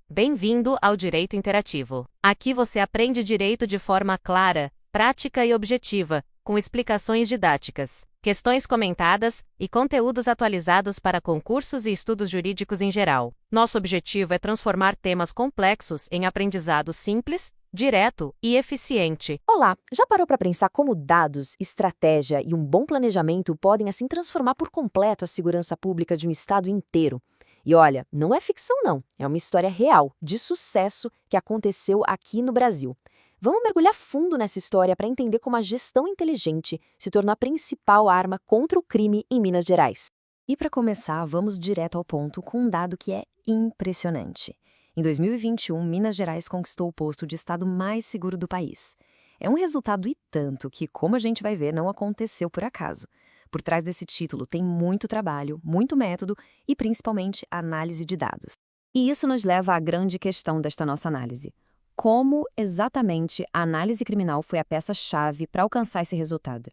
Bem-vindo ao Direito Interativo. Aqui você aprende direito de forma clara, prática e objetiva, com explicações didáticas, questões comentadas e conteúdos atualizados para concursos e estudos jurídicos em geral. Nosso objetivo é transformar temas complexos em aprendizado simples, direto e eficiente. Olá, já parou para pensar como dados, estratégia e um bom planejamento podem assim transformar por completo a segurança pública de um estado inteiro? E olha, não é ficção não, é uma história real, de sucesso que aconteceu aqui no Brasil. Vamos mergulhar fundo nessa história para entender como a gestão inteligente se tornou a principal arma contra o crime em Minas Gerais. E para começar, vamos direto ao ponto com um dado que é impressionante. Em 2021, Minas Gerais conquistou o posto de estado mais seguro do país. É um resultado e tanto que, como a gente vai ver, não aconteceu por acaso. Por trás desse título tem muito trabalho, muito método e, principalmente, análise de dados. E isso nos leva à grande questão desta nossa análise. Como exatamente a análise criminal foi a peça-chave para alcançar esse resultado?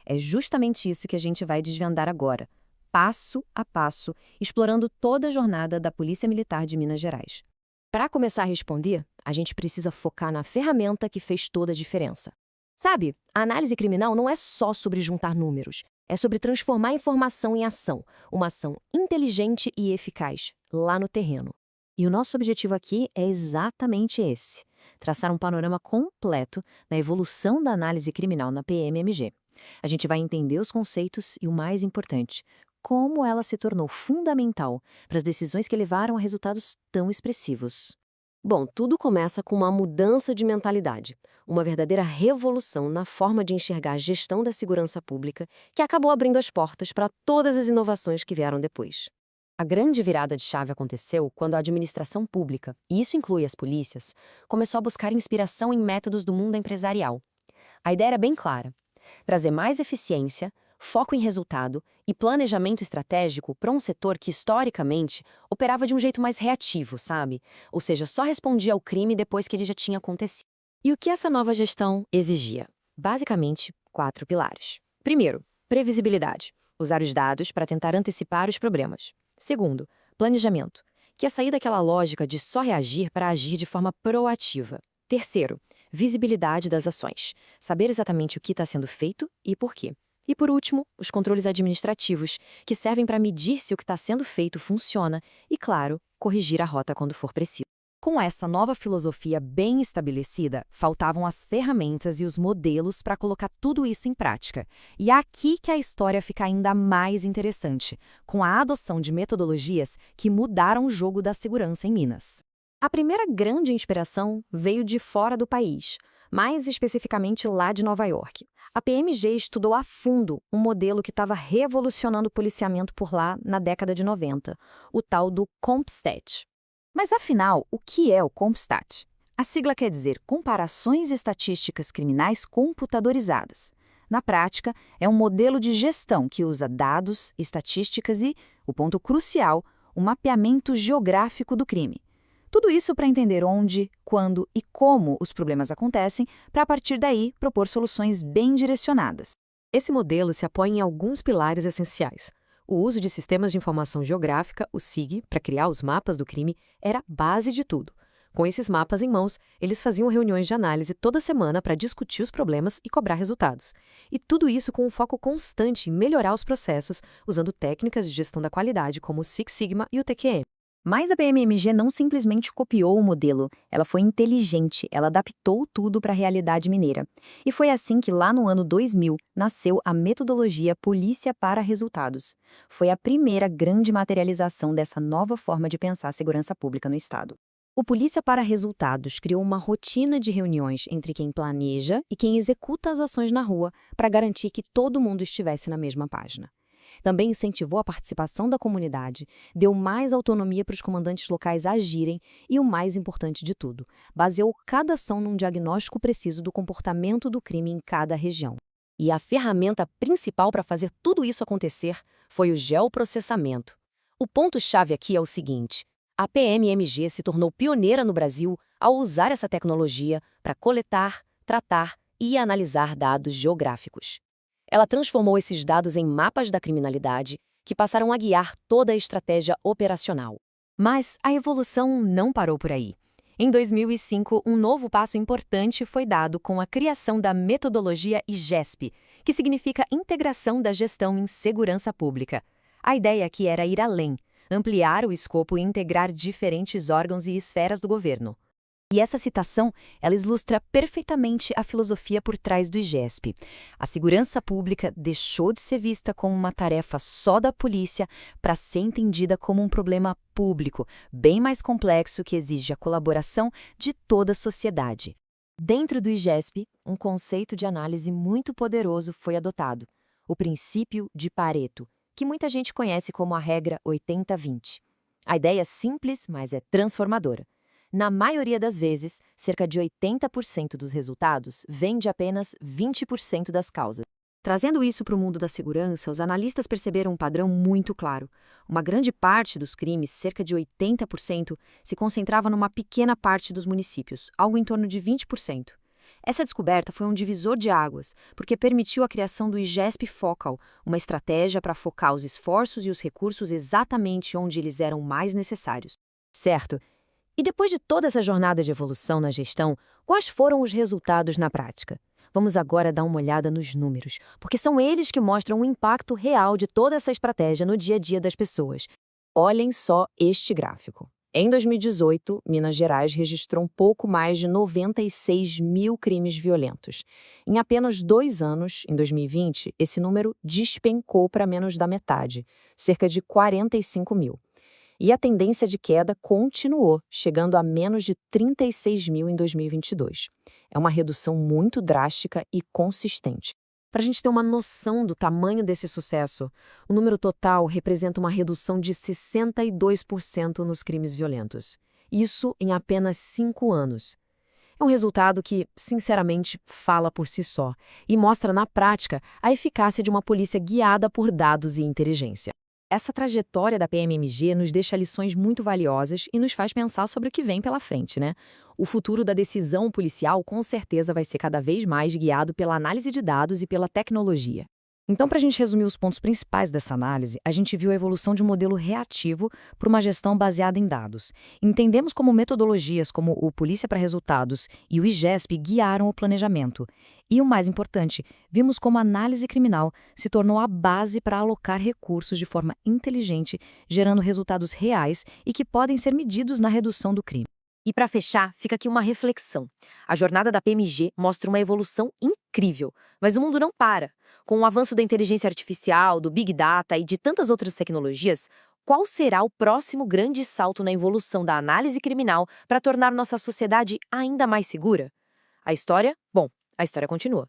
É justamente isso que a gente vai desvendar agora, passo a passo, explorando toda a jornada da Polícia Militar de Minas Gerais. Para começar a responder, a gente precisa focar na ferramenta que fez toda a diferença. Sabe, a análise criminal não é só sobre juntar números, é sobre transformar a informação em ação, uma ação inteligente e eficaz, lá no terreno. E o nosso objetivo aqui é exatamente esse: traçar um panorama completo da evolução da análise criminal na PMMG. A gente vai entender os conceitos e, o mais importante, como ela se tornou fundamental para as decisões que levaram a resultados tão expressivos. Bom, tudo começa com uma mudança de mentalidade, uma verdadeira revolução na forma de enxergar a gestão da segurança pública que acabou abrindo as portas para todas as inovações que vieram depois. A grande virada de chave aconteceu quando a administração pública, e isso inclui as polícias, começou a buscar inspiração em métodos do mundo empresarial. A ideia era bem clara: trazer mais eficiência, foco em resultado e planejamento estratégico para um setor que, historicamente, operava de um jeito mais reativo, sabe? Ou seja, só respondia ao crime depois que ele já tinha acontecido. E o que essa nova gestão exigia? Basicamente, 4 pilares. Primeiro, previsibilidade. Usar os dados para tentar antecipar os problemas. Segundo, planejamento, que é sair daquela lógica de só reagir para agir de forma proativa. Terceiro, visibilidade das ações. Saber exatamente o que está sendo feito e por quê. E por último, os controles administrativos, que servem para medir se o que está sendo feito funciona e, claro, corrigir a rota quando for preciso. Com essa nova filosofia bem estabelecida, faltavam as ferramentas e os modelos para colocar tudo isso em prática. E é aqui que a história fica ainda mais interessante, com a adoção de metodologias que mudaram o jogo da segurança em Minas. A primeira grande inspiração veio de fora do país, mais especificamente lá de Nova York. A PMG estudou a fundo um modelo que estava revolucionando o policiamento por lá na década de 90, o tal do CompStat. Mas afinal, o que é o CompStat? A sigla quer dizer Comparações Estatísticas Criminais Computadorizadas. Na prática, é um modelo de gestão que usa dados, estatísticas e, o ponto crucial, o mapeamento geográfico do crime. Tudo isso para entender onde, quando e como os problemas acontecem, para a partir daí propor soluções bem direcionadas. Esse modelo se apoia em alguns pilares essenciais. O uso de sistemas de informação geográfica, o SIG, para criar os mapas do crime, era a base de tudo. Com esses mapas em mãos, eles faziam reuniões de análise toda semana para discutir os problemas e cobrar resultados. E tudo isso com um foco constante em melhorar os processos, usando técnicas de gestão da qualidade como o Six Sigma e o TQM. Mas a PMMG não simplesmente copiou o modelo, ela foi inteligente, ela adaptou tudo para a realidade mineira. E foi assim que lá no ano 2000 nasceu a metodologia Polícia para Resultados. Foi a primeira grande materialização dessa nova forma de pensar a segurança pública no estado. O Polícia para Resultados criou uma rotina de reuniões entre quem planeja e quem executa as ações na rua para garantir que todo mundo estivesse na mesma página. Também incentivou a participação da comunidade, deu mais autonomia para os comandantes locais agirem e, o mais importante de tudo, baseou cada ação num diagnóstico preciso do comportamento do crime em cada região. E a ferramenta principal para fazer tudo isso acontecer foi o geoprocessamento. O ponto-chave aqui é o seguinte: a PMMG se tornou pioneira no Brasil ao usar essa tecnologia para coletar, tratar e analisar dados geográficos. Ela transformou esses dados em mapas da criminalidade, que passaram a guiar toda a estratégia operacional. Mas a evolução não parou por aí. Em 2005, um novo passo importante foi dado com a criação da metodologia IGESP, que significa Integração da Gestão em Segurança Pública. A ideia aqui era ir além, ampliar o escopo e integrar diferentes órgãos e esferas do governo. E essa citação, ela ilustra perfeitamente a filosofia por trás do IGESP. A segurança pública deixou de ser vista como uma tarefa só da polícia para ser entendida como um problema público, bem mais complexo que exige a colaboração de toda a sociedade. Dentro do IGESP, um conceito de análise muito poderoso foi adotado, o princípio de Pareto, que muita gente conhece como a regra 80-20. A ideia é simples, mas é transformadora. Na maioria das vezes, cerca de 80% dos resultados vem de apenas 20% das causas. Trazendo isso para o mundo da segurança, os analistas perceberam um padrão muito claro. Uma grande parte dos crimes, cerca de 80%, se concentrava numa pequena parte dos municípios, algo em torno de 20%. Essa descoberta foi um divisor de águas, porque permitiu a criação do IGESP Focal, uma estratégia para focar os esforços e os recursos exatamente onde eles eram mais necessários. Certo? E depois de toda essa jornada de evolução na gestão, quais foram os resultados na prática? Vamos agora dar uma olhada nos números, porque são eles que mostram o impacto real de toda essa estratégia no dia a dia das pessoas. Olhem só este gráfico. Em 2018, Minas Gerais registrou um pouco mais de 96 mil crimes violentos. Em apenas 2 anos, em 2020, esse número despencou para menos da metade, cerca de 45 mil. E a tendência de queda continuou, chegando a menos de 36 mil em 2022. É uma redução muito drástica e consistente. Para a gente ter uma noção do tamanho desse sucesso, o número total representa uma redução de 62% nos crimes violentos. Isso em apenas 5 anos. É um resultado que, sinceramente, fala por si só e mostra na prática a eficácia de uma polícia guiada por dados e inteligência. Essa trajetória da PMMG nos deixa lições muito valiosas e nos faz pensar sobre o que vem pela frente, né? O futuro da decisão policial com certeza vai ser cada vez mais guiado pela análise de dados e pela tecnologia. Então, para a gente resumir os pontos principais dessa análise, a gente viu a evolução de um modelo reativo para uma gestão baseada em dados. Entendemos como metodologias como o Polícia para Resultados e o IGESP guiaram o planejamento. E o mais importante, vimos como a análise criminal se tornou a base para alocar recursos de forma inteligente, gerando resultados reais e que podem ser medidos na redução do crime. E para fechar, fica aqui uma reflexão. A jornada da PMG mostra uma evolução incrível, mas o mundo não para. Com o avanço da inteligência artificial, do Big Data e de tantas outras tecnologias, qual será o próximo grande salto na evolução da análise criminal para tornar nossa sociedade ainda mais segura? A história continua.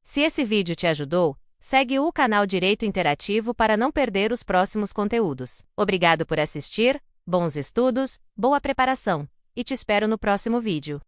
Se esse vídeo te ajudou, segue o canal Direito Interativo para não perder os próximos conteúdos. Obrigado por assistir, bons estudos, boa preparação, e te espero no próximo vídeo.